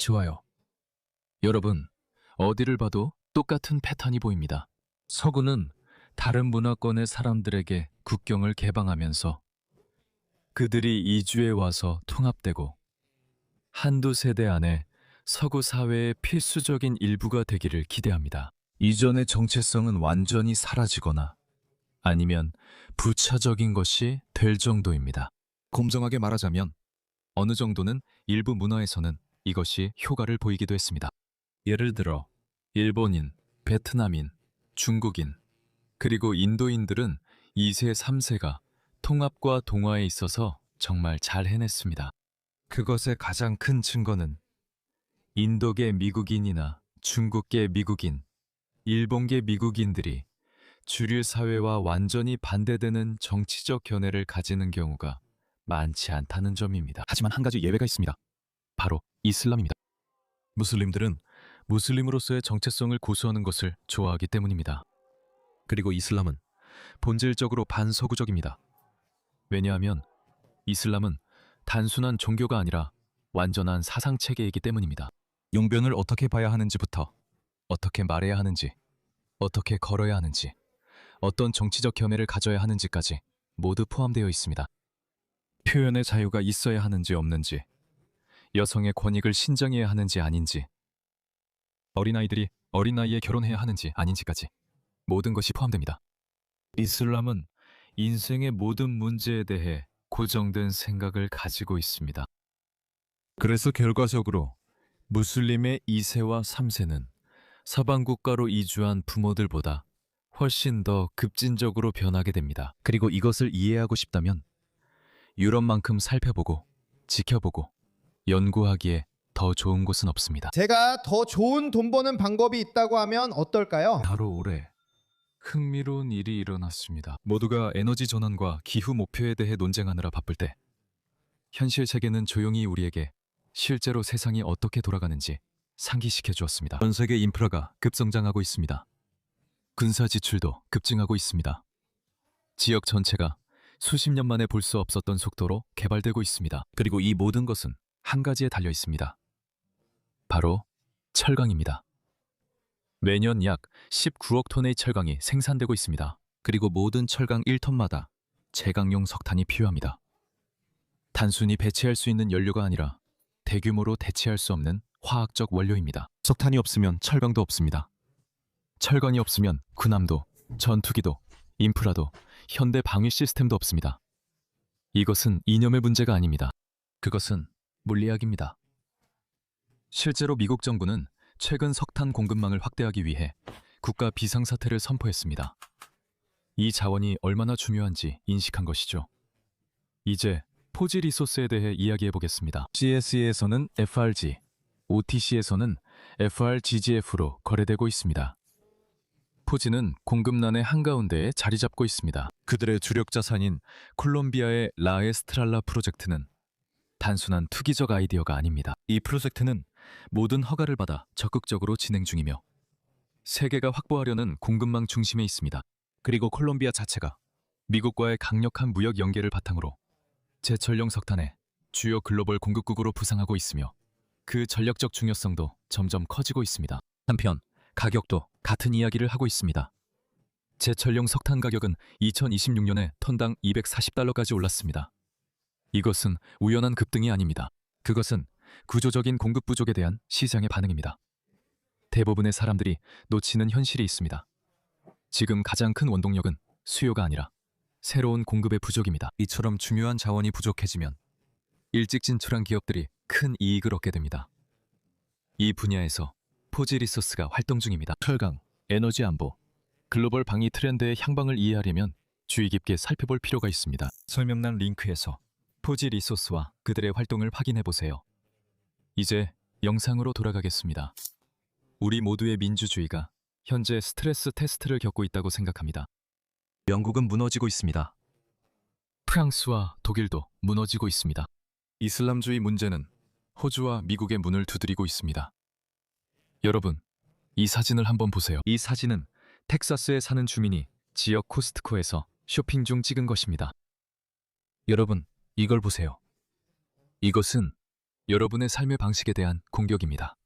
좋아요. 여러분, 어디를 봐도 똑같은 패턴이 보입니다. 서구는 다른 문화권의 사람들에게 국경을 개방하면서 그들이 이주해 와서 통합되고 한두 세대 안에 서구 사회의 필수적인 일부가 되기를 기대합니다. 이전의 정체성은 완전히 사라지거나 아니면 부차적인 것이 될 정도입니다. 공정하게 말하자면 어느 정도는 일부 문화에서는 이것이 효과를 보이기도 했습니다. 예를 들어 일본인, 베트남인, 중국인, 그리고 인도인들은 2세, 3세가 통합과 동화에 있어서 정말 잘 해냈습니다. 그것의 가장 큰 증거는 인도계 미국인이나 중국계 미국인, 일본계 미국인들이 주류 사회와 완전히 반대되는 정치적 견해를 가지는 경우가 많지 않다는 점입니다. 하지만 한 가지 예외가 있습니다. 바로 이슬람입니다. 무슬림들은 무슬림으로서의 정체성을 고수하는 것을 좋아하기 때문입니다. 그리고 이슬람은 본질적으로 반서구적입니다. 왜냐하면 이슬람은 단순한 종교가 아니라 완전한 사상체계이기 때문입니다. 용변을 어떻게 봐야 하는지부터 어떻게 말해야 하는지, 어떻게 걸어야 하는지, 어떤 정치적 견해를 가져야 하는지까지 모두 포함되어 있습니다. 표현의 자유가 있어야 하는지 없는지, 여성의 권익을 신장해야 하는지 아닌지, 어린아이들이 어린 나이에 결혼해야 하는지 아닌지까지 모든 것이 포함됩니다. 이슬람은 인생의 모든 문제에 대해 고정된 생각을 가지고 있습니다. 그래서 결과적으로 무슬림의 2세와 3세는 서방 국가로 이주한 부모들보다 훨씬 더 급진적으로 변하게 됩니다. 그리고 이것을 이해하고 싶다면 유럽만큼 살펴보고 지켜보고 연구하기에 더 좋은 곳은 없습니다. 제가 더 좋은 돈 버는 방법이 있다고 하면 어떨까요? 바로 올해 흥미로운 일이 일어났습니다. 모두가 에너지 전환과 기후 목표에 대해 논쟁하느라 바쁠 때 현실 세계는 조용히 우리에게 실제로 세상이 어떻게 돌아가는지 상기시켜 주었습니다. 전 세계 인프라가 급성장하고 있습니다. 군사 지출도 급증하고 있습니다. 지역 전체가 수십 년 만에 볼 수 없었던 속도로 개발되고 있습니다. 그리고 이 모든 것은 한 가지에 달려 있습니다. 바로 철강입니다. 매년 약 19억 톤의 철강이 생산되고 있습니다. 그리고 모든 철강 1톤마다 제강용 석탄이 필요합니다. 단순히 배치할 수 있는 연료가 아니라 대규모로 대체할 수 없는 화학적 원료입니다. 석탄이 없으면 철강도 없습니다. 철강이 없으면 군함도, 전투기도, 인프라도, 현대 방위 시스템도 없습니다. 이것은 이념의 문제가 아닙니다. 그것은 물리학입니다. 실제로 미국 정부는 최근 석탄 공급망을 확대하기 위해 국가 비상사태를 선포했습니다. 이 자원이 얼마나 중요한지 인식한 것이죠. 이제 포지 리소스에 대해 이야기해 보겠습니다. CSE에서는 FRG, OTC에서는 FRGGF로 거래되고 있습니다. 포지는 공급난의 한가운데에 자리 잡고 있습니다. 그들의 주력 자산인 콜롬비아의 라에스트랄라 프로젝트는 단순한 투기적 아이디어가 아닙니다. 이 프로젝트는 모든 허가를 받아 적극적으로 진행 중이며 세계가 확보하려는 공급망 중심에 있습니다. 그리고 콜롬비아 자체가 미국과의 강력한 무역 연계를 바탕으로 제철용 석탄의 주요 글로벌 공급국으로 부상하고 있으며 그 전략적 중요성도 점점 커지고 있습니다. 한편 가격도 같은 이야기를 하고 있습니다. 제철용 석탄 가격은 2026년에 톤당 240달러까지 올랐습니다. 이것은 우연한 급등이 아닙니다. 그것은 구조적인 공급 부족에 대한 시장의 반응입니다. 대부분의 사람들이 놓치는 현실이 있습니다. 지금 가장 큰 원동력은 수요가 아니라 새로운 공급의 부족입니다. 이처럼 중요한 자원이 부족해지면 일찍 진출한 기업들이 큰 이익을 얻게 됩니다. 이 분야에서 포지 리소스가 활동 중입니다. 철강, 에너지 안보, 글로벌 방위 트렌드의 향방을 이해하려면 주의 깊게 살펴볼 필요가 있습니다. 설명란 링크에서 포지 리소스와 그들의 활동을 확인해 보세요. 이제 영상으로 돌아가겠습니다. 우리 모두의 민주주의가 현재 스트레스 테스트를 겪고 있다고 생각합니다. 영국은 무너지고 있습니다. 프랑스와 독일도 무너지고 있습니다. 이슬람주의 문제는 호주와 미국의 문을 두드리고 있습니다. 여러분, 이 사진을 한번 보세요. 이 사진은 텍사스에 사는 주민이 지역 코스트코에서 쇼핑 중 찍은 것입니다. 여러분, 이걸 보세요. 이것은 여러분의 삶의 방식에 대한 공격입니다.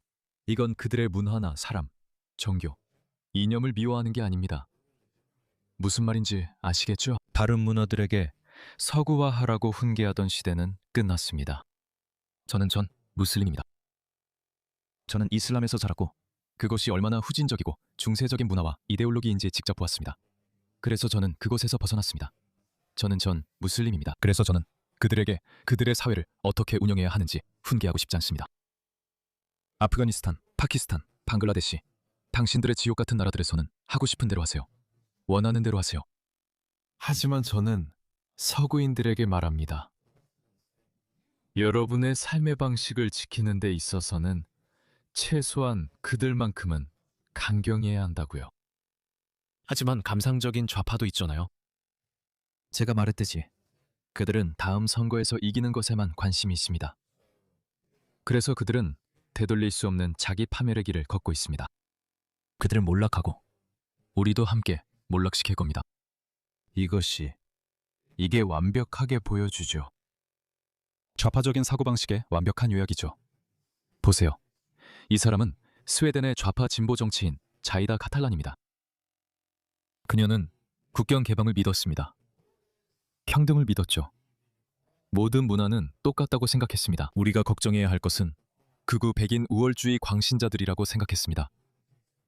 이건 그들의 문화나 사람, 종교, 이념을 미워하는 게 아닙니다. 무슨 말인지 아시겠죠? 다른 문화들에게 서구화하라고 훈계하던 시대는 끝났습니다. 저는 무슬림입니다. 저는 이슬람에서 자랐고 그것이 얼마나 후진적이고 중세적인 문화와 이데올로기인지 직접 보았습니다. 그래서 저는 그곳에서 벗어났습니다. 저는 무슬림입니다. 그래서 저는 그들에게 그들의 사회를 어떻게 운영해야 하는지 훈계하고 싶지 않습니다. 아프가니스탄, 파키스탄, 방글라데시, 당신들의 지옥 같은 나라들에서는 하고 싶은 대로 하세요. 원하는 대로 하세요. 하지만 저는 서구인들에게 말합니다. 여러분의 삶의 방식을 지키는 데 있어서는 최소한 그들만큼은 강경해야 한다고요. 하지만 감상적인 좌파도 있잖아요. 제가 말했듯이 그들은 다음 선거에서 이기는 것에만 관심이 있습니다. 그래서 그들은 되돌릴 수 없는 자기 파멸의 길을 걷고 있습니다. 그들은 몰락하고 우리도 함께 몰락시킬 겁니다. 이게 완벽하게 보여주죠. 좌파적인 사고방식의 완벽한 요약이죠. 보세요. 이 사람은 스웨덴의 좌파 진보 정치인 자이다 카탈란입니다. 그녀는 국경 개방을 믿었습니다. 평등을 믿었죠. 모든 문화는 똑같다고 생각했습니다. 우리가 걱정해야 할 것은 극우 백인 우월주의 광신자들이라고 생각했습니다.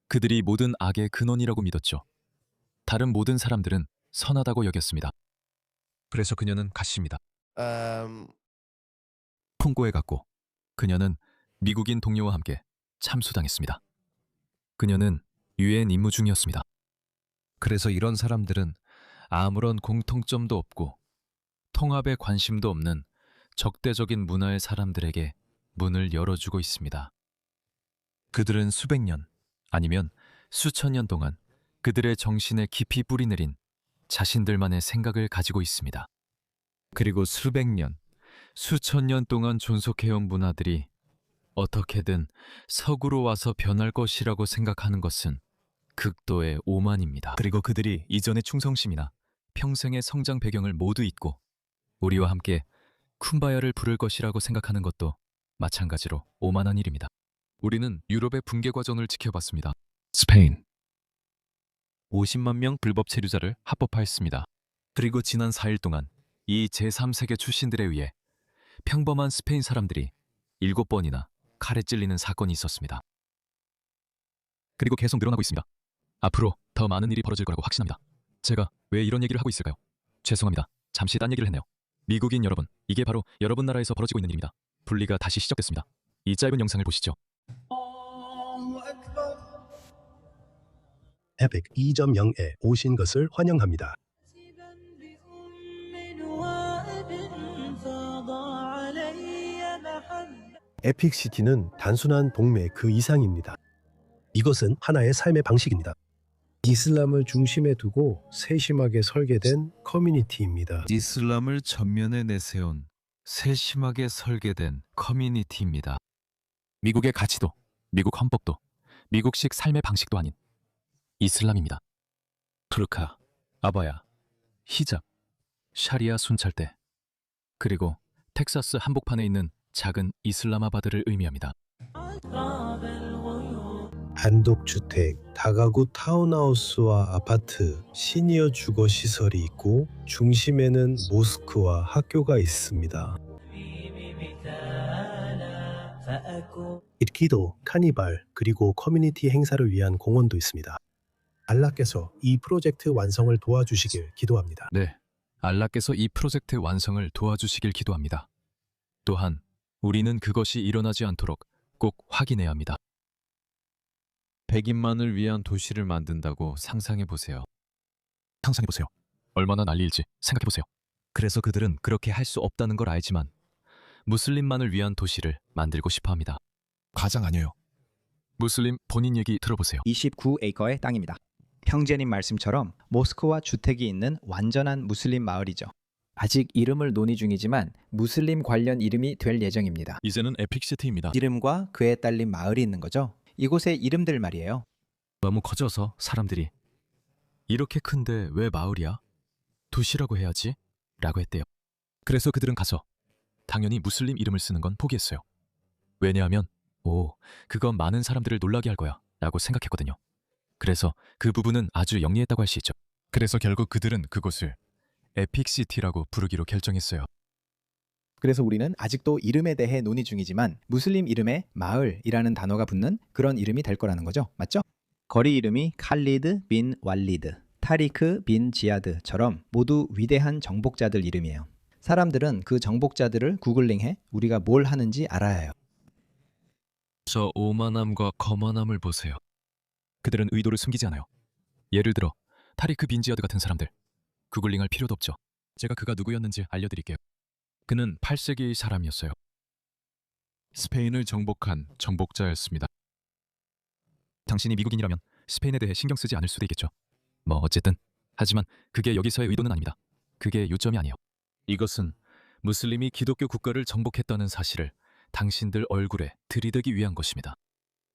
그들이 모든 악의 근원이라고 믿었죠. 다른 모든 사람들은 선하다고 여겼습니다. 그래서 그녀는 갔습니다. 콩고에 갔고 그녀는 미국인 동료와 함께 참수당했습니다. 그녀는 유엔 임무 중이었습니다. 그래서 이런 사람들은 아무런 공통점도 없고 통합에 관심도 없는 적대적인 문화의 사람들에게 문을 열어주고 있습니다. 그들은 수백 년 아니면 수천 년 동안 그들의 정신에 깊이 뿌리내린 자신들만의 생각을 가지고 있습니다. 그리고 수백 년, 수천 년 동안 존속해온 문화들이 어떻게든 서구로 와서 변할 것이라고 생각하는 것은 극도의 오만입니다. 그리고 그들이 이전의 충성심이나 평생의 성장 배경을 모두 잊고 우리와 함께 쿰바야를 부를 것이라고 생각하는 것도 마찬가지로 오만한 일입니다. 우리는 유럽의 붕괴 과정을 지켜봤습니다. 스페인 50만 명 불법 체류자를 합법화했습니다. 그리고 지난 4일 동안 이 제3세계 출신들에 의해 평범한 스페인 사람들이 7번이나 칼에 찔리는 사건이 있었습니다. 그리고 계속 늘어나고 있습니다. 앞으로 더 많은 일이 벌어질 거라고 확신합니다. 제가 왜 이런 얘기를 하고 있을까요? 죄송합니다. 잠시 딴 얘기를 했네요. 미국인 여러분, 이게 바로 여러분 나라에서 벌어지고 있는 일입니다. 분리가 다시 시작됐습니다. 이 짧은 영상을 보시죠. 에픽 2.0에 오신 것을 환영합니다. 에픽시티는 단순한 동네 그 이상입니다. 이것은 하나의 삶의 방식입니다. 이슬람을 중심에 두고 세심하게 설계된 커뮤니티입니다. 이슬람을 전면에 내세운 세심하게 설계된 커뮤니티입니다. 미국의 가치도, 미국 헌법도, 미국식 삶의 방식도 아닌 이슬람입니다. 부르카, 아바야, 히잡, 샤리아 순찰대, 그리고 텍사스 한복판에 있는 작은 이슬람아바드를 의미합니다. 단독주택, 다가구 타운하우스와 아파트, 시니어 주거 시설이 있고 중심에는 모스크와 학교가 있습니다. 이키도, 카니발, 그리고 커뮤니티 행사를 위한 공원도 있습니다. 알라께서 이 프로젝트 완성을 도와주시길 기도합니다. 네, 알라께서 이 프로젝트 완성을 도와주시길 기도합니다. 또한 우리는 그것이 일어나지 않도록 꼭 확인해야 합니다. 백인만을 위한 도시를 만든다고 상상해보세요. 상상해보세요. 얼마나 난리일지 생각해보세요. 그래서 그들은 그렇게 할 수 없다는 걸 알지만 무슬림만을 위한 도시를 만들고 싶어 합니다. 과장 아니에요. 무슬림 본인 얘기 들어보세요. 29에이커의 땅입니다. 형제님 말씀처럼 모스크와 주택이 있는 완전한 무슬림 마을이죠. 아직 이름을 논의 중이지만 무슬림 관련 이름이 될 예정입니다. 이제는 에픽시티입니다. 이름과 그에 딸린 마을이 있는 거죠. 이곳의 이름들 말이에요. 너무 커져서 사람들이 이렇게 큰데 왜 마을이야? 도시라고 해야지? 라고 했대요. 그래서 그들은 가서 당연히 무슬림 이름을 쓰는 건 포기했어요. 왜냐하면 그건 많은 사람들을 놀라게 할 거야 라고 생각했거든요. 그래서 그 부분은 아주 영리했다고 할 수 있죠. 그래서 결국 그들은 그곳을 에픽시티라고 부르기로 결정했어요. 그래서 우리는 아직도 이름에 대해 논의 중이지만 무슬림 이름에 마을이라는 단어가 붙는 그런 이름이 될 거라는 거죠. 맞죠? 거리 이름이 칼리드 빈 왈리드, 타리크 빈 지아드처럼 모두 위대한 정복자들 이름이에요. 사람들은 그 정복자들을 구글링해 우리가 뭘 하는지 알아야 해요. 저 오만함과 거만함을 보세요. 그들은 의도를 숨기지 않아요. 예를 들어 타리크 빈지아드 같은 사람들. 구글링할 필요도 없죠. 제가 그가 누구였는지 알려드릴게요. 그는 8세기의 사람이었어요. 스페인을 정복한 정복자였습니다. 당신이 미국인이라면 스페인에 대해 신경 쓰지 않을 수도 있겠죠. 뭐 어쨌든 하지만 그게 여기서의 의도는 아닙니다. 그게 요점이 아니에요. 이것은 무슬림이 기독교 국가를 정복했다는 사실을 당신들 얼굴에 들이대기 위한 것입니다.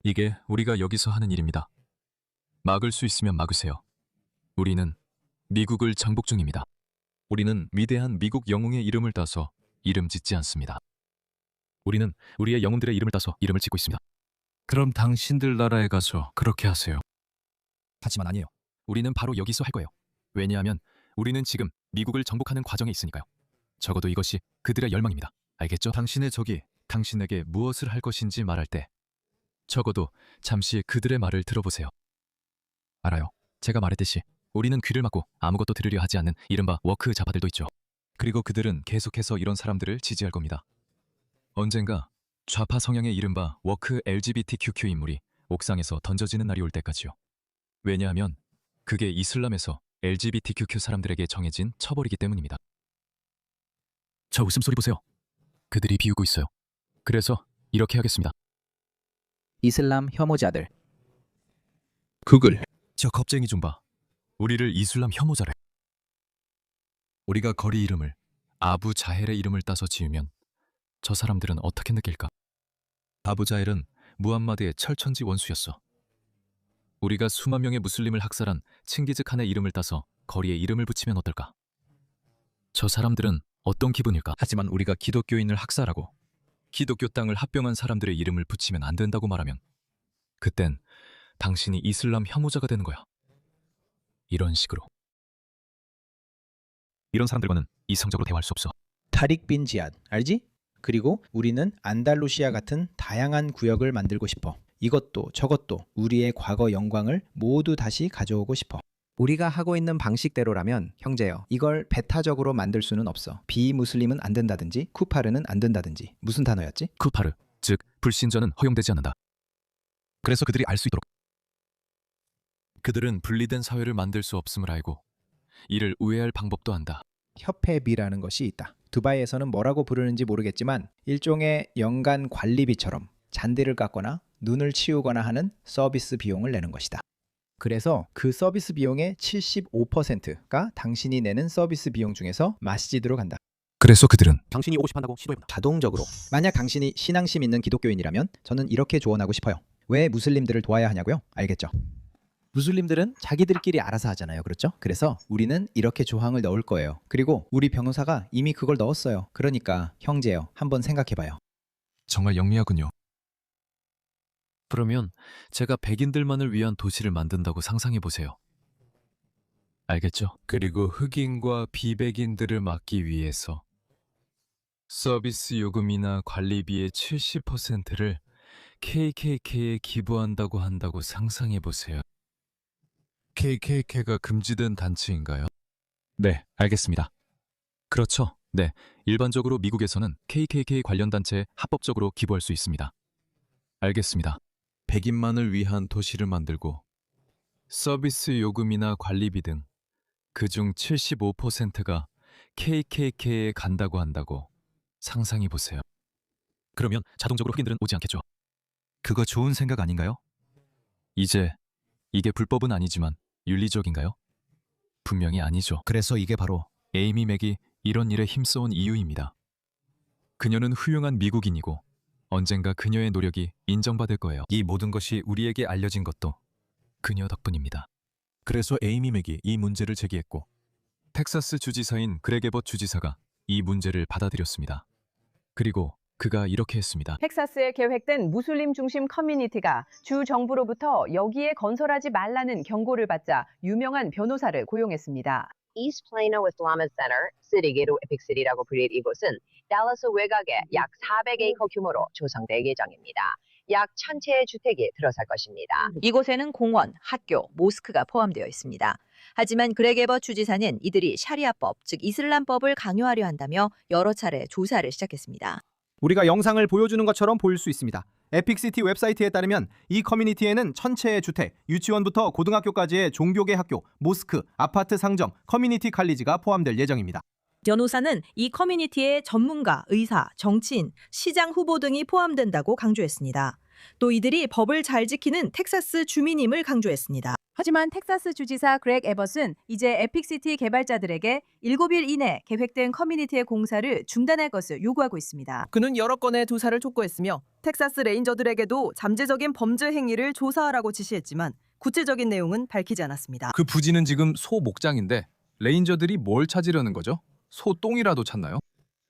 이게 우리가 여기서 하는 일입니다. 막을 수 있으면 막으세요. 우리는 미국을 정복 중입니다. 우리는 위대한 미국 영웅의 이름을 따서 이름 짓지 않습니다. 우리는 우리의 영웅들의 이름을 따서 이름을 짓고 있습니다. 그럼 당신들 나라에 가서 그렇게 하세요. 하지만 아니에요. 우리는 바로 여기서 할 거예요. 왜냐하면 우리는 지금 미국을 정복하는 과정에 있으니까요. 적어도 이것이 그들의 열망입니다. 알겠죠? 당신의 적이 당신에게 무엇을 할 것인지 말할 때 적어도 잠시 그들의 말을 들어보세요. 알아요. 제가 말했듯이 우리는 귀를 막고 아무것도 들으려 하지 않는 이른바 워크 자파들도 있죠. 그리고 그들은 계속해서 이런 사람들을 지지할 겁니다. 언젠가 좌파 성향의 이른바 워크 LGBTQQ 인물이 옥상에서 던져지는 날이 올 때까지요. 왜냐하면 그게 이슬람에서 LGBTQQ 사람들에게 정해진 처벌이기 때문입니다. 저 웃음소리 보세요. 그들이 비우고 있어요. 그래서 이렇게 하겠습니다. 이슬람 혐오자들. 구글. 저 겁쟁이 좀 봐. 우리를 이슬람 혐오자래. 우리가 거리 이름을 아부 자헬의 이름을 따서 지으면 저 사람들은 어떻게 느낄까? 아부 자헬은 무함마드의 철천지 원수였어. 우리가 수만 명의 무슬림을 학살한 칭기즈 칸의 이름을 따서 거리에 이름을 붙이면 어떨까? 저 사람들은 어떤 기분일까? 하지만 우리가 기독교인을 학살하고 기독교 땅을 합병한 사람들의 이름을 붙이면 안 된다고 말하면 그땐 당신이 이슬람 혐오자가 되는 거야. 이런 식으로. 이런 사람들과는 이성적으로 대화할 수 없어. 타릭 빈 지아드. 알지? 그리고 우리는 안달루시아 같은 다양한 구역을 만들고 싶어. 이것도 저것도 우리의 과거 영광을 모두 다시 가져오고 싶어. 우리가 하고 있는 방식대로라면 형제여, 이걸 배타적으로 만들 수는 없어. 비무슬림은 안 된다든지 쿠파르는 안 된다든지. 무슨 단어였지? 쿠파르, 즉 불신자는 허용되지 않는다. 그래서 그들이 알 수 있도록. 그들은 분리된 사회를 만들 수 없음을 알고 이를 우회할 방법도 안다. 협회비라는 것이 있다. 두바이에서는 뭐라고 부르는지 모르겠지만 일종의 연간 관리비처럼 잔디를 깎거나 눈을 치우거나 하는 서비스 비용을 내는 것이다. 그래서 그 서비스 비용의 75%가 당신이 내는 서비스 비용 중에서 마시지드로 간다. 그래서 그들은 당신이 오고 싶한다고 시도해보다. 자동적으로. 만약 당신이 신앙심 있는 기독교인이라면 저는 이렇게 조언하고 싶어요. 왜 무슬림들을 도와야 하냐고요? 알겠죠? 무슬림들은 자기들끼리 알아서 하잖아요. 그렇죠? 그래서 우리는 이렇게 조항을 넣을 거예요. 그리고 우리 변호사가 이미 그걸 넣었어요. 그러니까 형제요, 한번 생각해봐요. 정말 영리하군요. 그러면 제가 백인들만을 위한 도시를 만든다고 상상해보세요. 알겠죠? 그리고 흑인과 비백인들을 막기 위해서 서비스 요금이나 관리비의 70%를 KKK에 기부한다고 한다고 상상해보세요. KKK가 금지된 단체인가요? 네, 알겠습니다. 그렇죠. 네, 일반적으로 미국에서는 KKK 관련 단체에 합법적으로 기부할 수 있습니다. 알겠습니다. 백인만을 위한 도시를 만들고 서비스 요금이나 관리비 등 그중 75%가 KKK에 간다고 한다고 상상해보세요. 그러면 자동적으로 흑인들은 오지 않겠죠? 그거 좋은 생각 아닌가요? 이제 이게 불법은 아니지만 윤리적인가요? 분명히 아니죠. 그래서 이게 바로 에이미 맥이 이런 일에 힘써온 이유입니다. 그녀는 훌륭한 미국인이고 언젠가 그녀의 노력이 인정받을 거예요. 이 모든 것이 우리에게 알려진 것도 그녀 덕분입니다. 그래서 에이미 맥이 이 문제를 제기했고 텍사스 주지사인 그렉 에벗 주지사가 이 문제를 받아들였습니다. 그리고 그가 이렇게 했습니다. 텍사스에 계획된 무슬림 중심 커뮤니티가 주 정부로부터 여기에 건설하지 말라는 경고를 받자 유명한 변호사를 고용했습니다. East Plano Islamic Center, 시리게로 에픽시티라고 불릴 이곳은 달라스 외곽에 약 400에이커 규모로 조성될 예정입니다. 약 1000채의 주택이 들어설 것입니다. 이곳에는 공원, 학교, 모스크가 포함되어 있습니다. 하지만 그렉 에벗 주지사는 이들이 샤리아법, 즉 이슬람법을 강요하려 한다며 여러 차례 조사를 시작했습니다. 우리가 영상을 보여주는 것처럼 보일 수 있습니다. 에픽시티 웹사이트에 따르면 이 커뮤니티에는 1000채의 주택, 유치원부터 고등학교까지의 종교계 학교, 모스크, 아파트 상점, 커뮤니티 칼리지가 포함될 예정입니다. 변호사는 이 커뮤니티에 전문가, 의사, 정치인, 시장 후보 등이 포함된다고 강조했습니다. 또 이들이 법을 잘 지키는 텍사스 주민임을 강조했습니다. 하지만 텍사스 주지사 그렉 에벗은 이제 에픽시티 개발자들에게 7일 이내 계획된 커뮤니티의 공사를 중단할 것을 요구하고 있습니다. 그는 여러 건의 조사를 촉구했으며 텍사스 레인저들에게도 잠재적인 범죄 행위를 조사하라고 지시했지만 구체적인 내용은 밝히지 않았습니다. 그 부지는 지금 소 목장인데 레인저들이 뭘 찾으려는 거죠? 소 똥이라도 찾나요?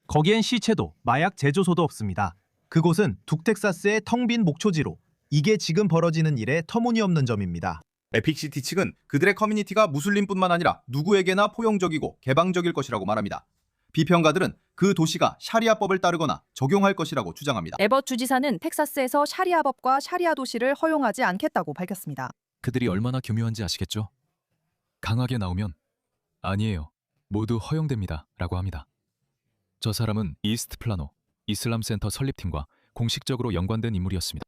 거기엔 시체도 마약 제조소도 없습니다. 그곳은 북텍사스의 텅 빈 목초지로 이게 지금 벌어지는 일의 터무니없는 점입니다. 에픽시티 측은 그들의 커뮤니티가 무슬림뿐만 아니라 누구에게나 포용적이고 개방적일 것이라고 말합니다. 비평가들은 그 도시가 샤리아법을 따르거나 적용할 것이라고 주장합니다. 에벗 주지사는 텍사스에서 샤리아법과 샤리아 도시를 허용하지 않겠다고 밝혔습니다. 그들이 얼마나 교묘한지 아시겠죠? 강하게 나오면 아니에요. 모두 허용됩니다. 라고 합니다. 저 사람은 이스트 플라노 이슬람 센터 설립팀과 공식적으로 연관된 인물이었습니다.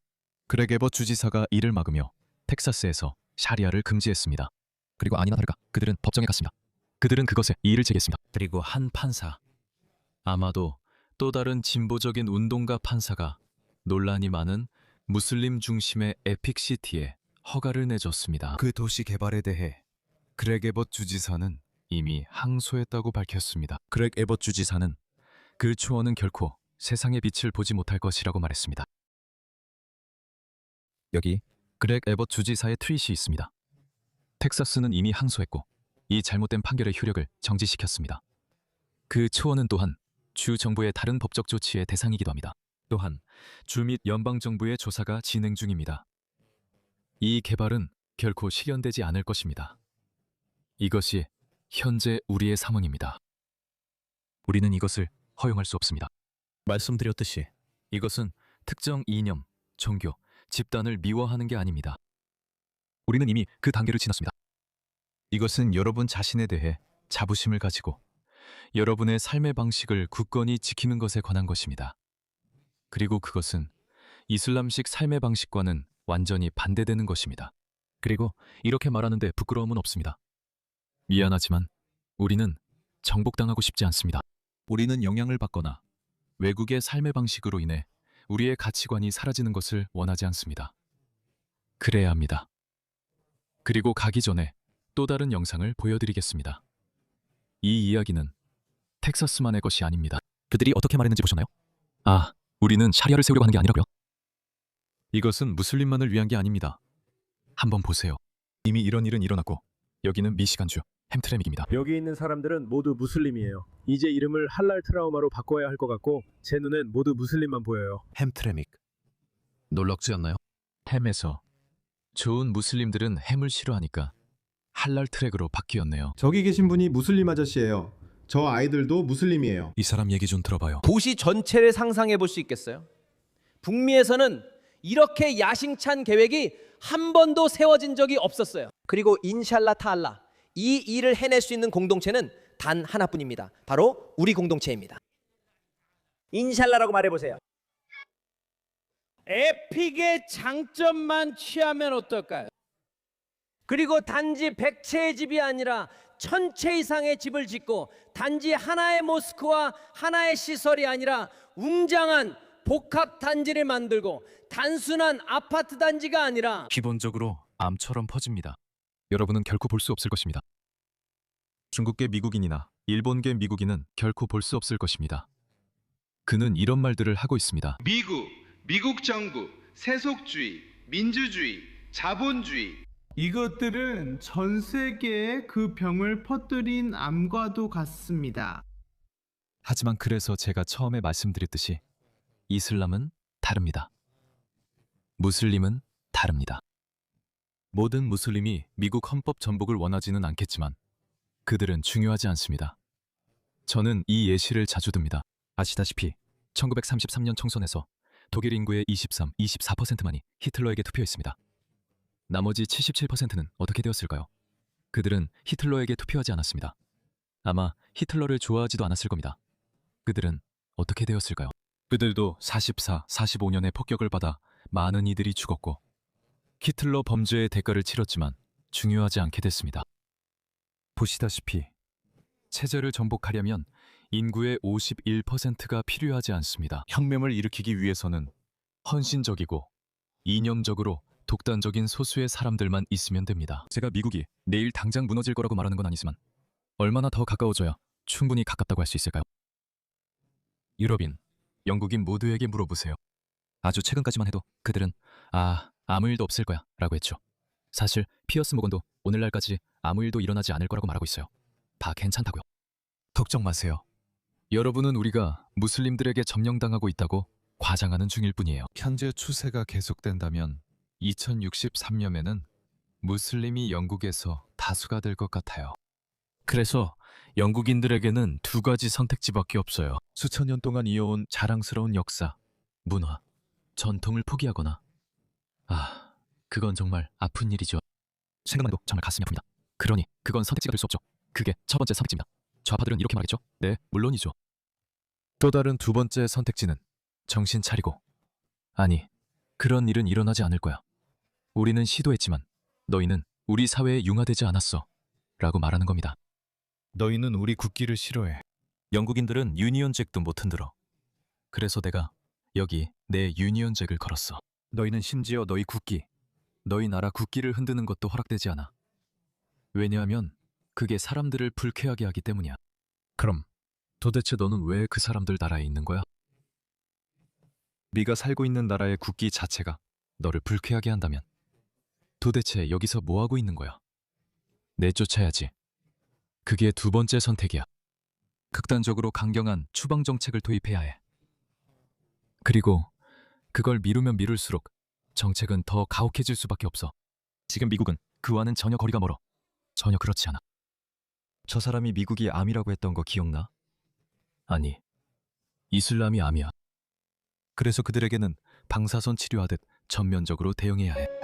그렉 에벗 주지사가 이를 막으며 텍사스에서 샤리아를 금지했습니다. 그리고 아니나 다를까 그들은 법정에 갔습니다. 그들은 그것에 이의를 제기했습니다. 그리고 한 판사, 아마도 또 다른 진보적인 운동가 판사가 논란이 많은 무슬림 중심의 에픽시티에 허가를 내줬습니다. 그 도시 개발에 대해 그렉 에벗 주지사는 이미 항소했다고 밝혔습니다. 그렉 에벗 주지사는 그 초원은 결코 세상의 빛을 보지 못할 것이라고 말했습니다. 여기 그렉 에벗 주지사의 트윗이 있습니다. 텍사스는 이미 항소했고 이 잘못된 판결의 효력을 정지시켰습니다. 그 초원은 또한 주 정부의 다른 법적 조치의 대상이기도 합니다. 또한 주 및 연방정부의 조사가 진행 중입니다. 이 개발은 결코 실현되지 않을 것입니다. 이것이 현재 우리의 상황입니다. 우리는 이것을 허용할 수 없습니다. 말씀드렸듯이 이것은 특정 이념, 종교, 집단을 미워하는 게 아닙니다. 우리는 이미 그 단계를 지났습니다. 이것은 여러분 자신에 대해 자부심을 가지고 여러분의 삶의 방식을 굳건히 지키는 것에 관한 것입니다. 그리고 그것은 이슬람식 삶의 방식과는 완전히 반대되는 것입니다. 그리고 이렇게 말하는데 부끄러움은 없습니다. 미안하지만 우리는 정복당하고 싶지 않습니다. 우리는 영향을 받거나 외국의 삶의 방식으로 인해 우리의 가치관이 사라지는 것을 원하지 않습니다. 그래야 합니다. 그리고 가기 전에 또 다른 영상을 보여드리겠습니다. 이 이야기는 텍사스만의 것이 아닙니다. 그들이 어떻게 말했는지 보셨나요? 우리는 샤리아를 세우려고 하는 게 아니라고요? 이것은 무슬림만을 위한 게 아닙니다. 한번 보세요. 이미 이런 일은 일어났고 여기는 미시간주 햄트레믹입니다. 여기 있는 사람들은 모두 무슬림이에요. 이제 이름을 할랄 트라우마로 바꿔야 할 것 같고 제 눈엔 모두 무슬림만 보여요. 햄트레믹. 놀랍지 않나요? 햄에서 좋은 무슬림들은 햄을 싫어하니까 할랄 트랙으로 바뀌었네요. 저기 계신 분이 무슬림 아저씨예요. 저 아이들도 무슬림이에요. 이 사람 얘기 좀 들어봐요. 도시 전체를 상상해 볼 수 있겠어요? 북미에서는 이렇게 야심찬 계획이 한 번도 세워진 적이 없었어요. 그리고 인샬라 타알라, 이 일을 해낼 수 있는 공동체는 단 하나뿐입니다. 바로 우리 공동체입니다. 인샬라라고 말해보세요. 에픽의 장점만 취하면 어떨까요? 그리고 단지 100채의 집이 아니라 1000채 이상의 집을 짓고 단지 하나의 모스크와 하나의 시설이 아니라 웅장한 복합 단지를 만들고 단순한 아파트 단지가 아니라 기본적으로 암처럼 퍼집니다. 여러분은 결코 볼 수 없을 것입니다. 중국계 미국인이나 일본계 미국인은 결코 볼 수 없을 것입니다. 그는 이런 말들을 하고 있습니다. 미국 정부, 세속주의, 민주주의, 자본주의. 이것들은 전 세계에 그 병을 퍼뜨린 암과도 같습니다. 하지만 그래서 제가 처음에 말씀드렸듯이 이슬람은 다릅니다. 무슬림은 다릅니다. 모든 무슬림이 미국 헌법 전복을 원하지는 않겠지만 그들은 중요하지 않습니다. 저는 이 예시를 자주 듭니다. 아시다시피 1933년 총선에서 독일 인구의 24%만이 히틀러에게 투표했습니다. 나머지 77%는 어떻게 되었을까요? 그들은 히틀러에게 투표하지 않았습니다. 아마 히틀러를 좋아하지도 않았을 겁니다. 그들은 어떻게 되었을까요? 그들도 45년의 폭격을 받아 많은 이들이 죽었고 히틀러 범죄의 대가를 치렀지만 중요하지 않게 됐습니다. 보시다시피 체제를 정복하려면 인구의 51%가 필요하지 않습니다. 혁명을 일으키기 위해서는 헌신적이고 이념적으로 독단적인 소수의 사람들만 있으면 됩니다. 제가 미국이 내일 당장 무너질 거라고 말하는 건 아니지만 얼마나 더 가까워져야 충분히 가깝다고 할 수 있을까요? 유럽인, 영국인 모두에게 물어보세요. 아주 최근까지만 해도 그들은 아무 일도 없을 거야 라고 했죠. 사실 피어스 모건도 오늘날까지 아무 일도 일어나지 않을 거라고 말하고 있어요. 다 괜찮다고요. 걱정 마세요. 여러분은 우리가 무슬림들에게 점령당하고 있다고 과장하는 중일 뿐이에요. 현재 추세가 계속된다면 2063년에는 무슬림이 영국에서 다수가 될 것 같아요. 그래서 영국인들에게는 두 가지 선택지밖에 없어요. 수천 년 동안 이어온 자랑스러운 역사, 문화, 전통을 포기하거나 그건 정말 아픈 일이죠. 생각만 해도 정말 가슴이 아픕니다. 그러니 그건 선택지가 될 수 없죠. 그게 첫 번째 선택지입니다. 좌파들은 이렇게 말하겠죠? 네, 물론이죠. 또 다른 두 번째 선택지는 정신 차리고 아니, 그런 일은 일어나지 않을 거야. 우리는 시도했지만 너희는 우리 사회에 융화되지 않았어 라고 말하는 겁니다. 너희는 우리 국기를 싫어해. 영국인들은 유니언 잭도 못 흔들어. 그래서 내가 여기 내 유니언 잭을 걸었어. 너희는 심지어 너희 국기, 너희 나라 국기를 흔드는 것도 허락되지 않아. 왜냐하면 그게 사람들을 불쾌하게 하기 때문이야. 그럼 도대체 너는 왜 그 사람들 나라에 있는 거야? 네가 살고 있는 나라의 국기 자체가 너를 불쾌하게 한다면 도대체 여기서 뭐 하고 있는 거야? 내쫓아야지. 그게 두 번째 선택이야. 극단적으로 강경한 추방 정책을 도입해야 해. 그리고 그걸 미루면 미룰수록 정책은 더 가혹해질 수밖에 없어. 지금 미국은 그와는 전혀 거리가 멀어. 전혀 그렇지 않아. 저 사람이 미국이 암이라고 했던 거 기억나? 아니, 이슬람이 암이야. 그래서 그들에게는 방사선 치료하듯 전면적으로 대응해야 해.